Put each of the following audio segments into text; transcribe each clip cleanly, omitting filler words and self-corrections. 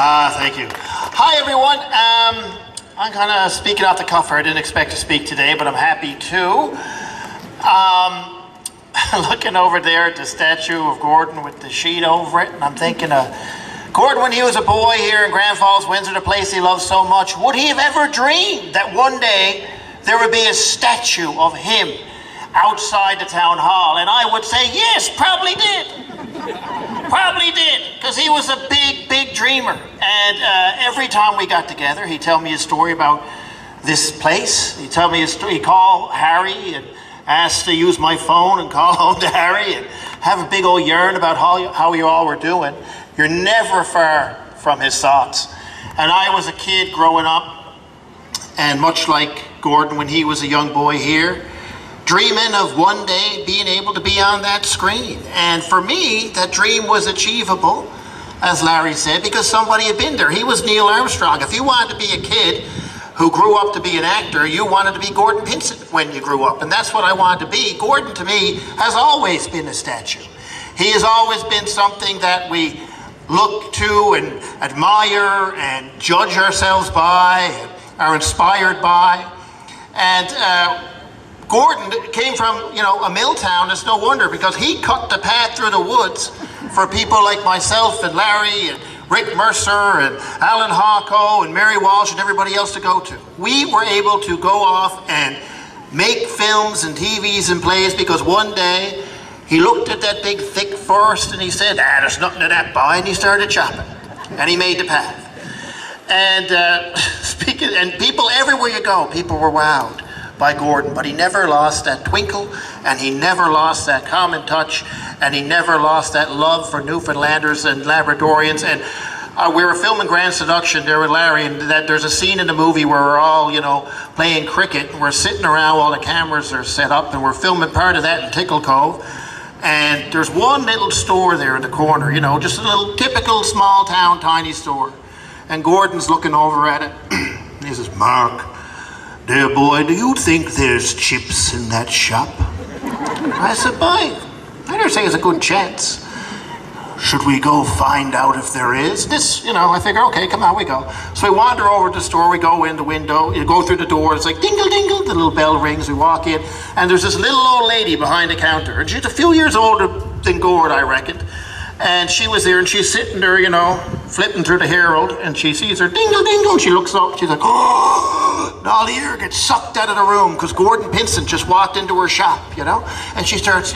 Thank you. Hi, everyone. I'm kind of speaking off the cuff here. I didn't expect to speak today, but I'm happy to. Looking over there at the statue of Gordon with the sheet over it, and I'm thinking of Gordon when he was a boy here in Grand Falls-Windsor, the place he loved so much. Would he have ever dreamed that one day there would be a statue of him outside the town hall? And I would say, yes, probably did. Probably did, because he was a big, big dreamer. And every time we got together, he'd tell me a story about this place. He'd tell me a story. He'd call Harry and ask to use my phone and call home to Harry and have a big old yarn about how you all were doing. You're never far from his thoughts. And I was a kid growing up, and much like Gordon when he was a young boy here, dreaming of one day being able to be on that screen. And for me, that dream was achievable, as Larry said, because somebody had been there. He was Neil Armstrong. If you wanted to be a kid who grew up to be an actor, you wanted to be Gordon Pinsent when you grew up. And that's what I wanted to be. Gordon, to me, has always been a statue. He has always been something that we look to and admire and judge ourselves by, and are inspired by. And Gordon came from, a mill town. It's no wonder, because he cut the path through the woods for people like myself and Larry and Rick Mercer and Alan Hawco and Mary Walsh and everybody else to go to. We were able to go off and make films and TVs and plays because one day he looked at that big thick forest and he said, there's nothing to that, boy, and he started chopping. And he made the path. And and people, everywhere you go, people were wowed by Gordon, but he never lost that twinkle, and he never lost that common touch, and he never lost that love for Newfoundlanders and Labradorians. And we were filming Grand Seduction there with Larry, and there's a scene in the movie where we're all, playing cricket, and we're sitting around while the cameras are set up, and we're filming part of that in Tickle Cove. And there's one little store there in the corner, just a little typical small town, tiny store. And Gordon's looking over at it, and he says, Mark, dear boy, do you think there's chips in that shop? I said, boy, I dare say there's a good chance. Should we go find out if there is? This, I figure, okay, come on, we go. So we wander over to the store, we go in the window, you go through the door, it's like dingle, dingle, the little bell rings, we walk in, and there's this little old lady behind the counter, and she's a few years older than Gord, I reckon. And she was there, and she's sitting there, flipping through the Herald, and she sees her, dingle, dingle, and she looks up, she's like, oh, and all the air gets sucked out of the room, because Gordon Pinsent just walked into her shop, and she starts,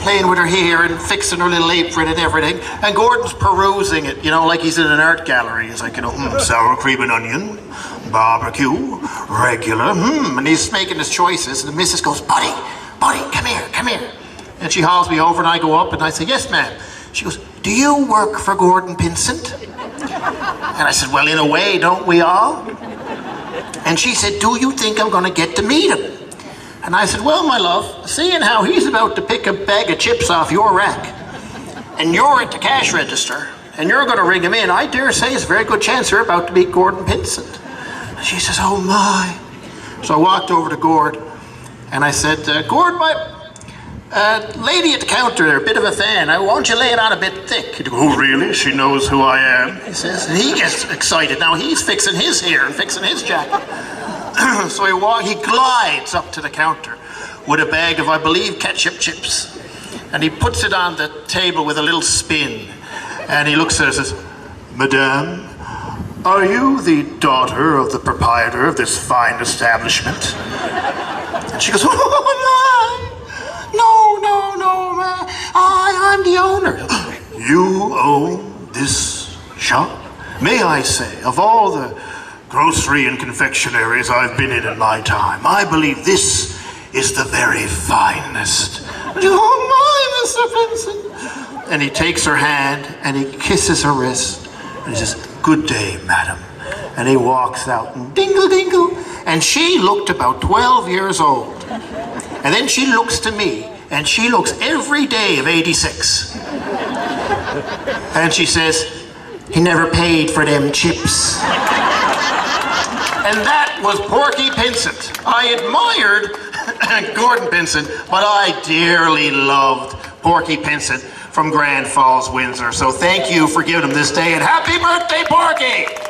playing with her hair and fixing her little apron and everything, and Gordon's perusing it, like he's in an art gallery. He's like, sour cream and onion, barbecue, regular, and he's making his choices, and the missus goes, buddy, come here. And she hauls me over, and I go up, and I say, yes, ma'am. She goes, do you work for Gordon Pinsent? And I said, well, in a way, don't we all? And she said, do you think I'm going to get to meet him? And I said, well, my love, seeing how he's about to pick a bag of chips off your rack, and you're at the cash register, and you're going to ring him in, I dare say it's a very good chance you're about to meet Gordon Pinsent. And she says, oh, my. So I walked over to Gord, and I said, Gord, my lady at the counter, a bit of a fan. Why don't you lay it on a bit thick? He'd go, oh, really? She knows who I am? He says, and he gets excited. Now he's fixing his hair and fixing his jacket. So he glides up to the counter with a bag of, I believe, ketchup chips. And he puts it on the table with a little spin. And he looks at her and says, Madame, are you the daughter of the proprietor of this fine establishment? And she goes, oh, my. No, man. I'm the owner. You own this shop? May I say, of all the grocery and confectionaries I've been in my time, I believe this is the very finest. Oh, my, Mr. Pinsent. And he takes her hand and he kisses her wrist and he says, good day, madam. And he walks out and dingle, dingle. And she looked about 12 years old. And then she looks to me and she looks every day of 86. And she says, he never paid for them chips. And that was Porky Pinsent. I admired Gordon Pinsent, but I dearly loved Porky Pinsent from Grand Falls, Windsor. So thank you for giving him this day, and happy birthday, Porky!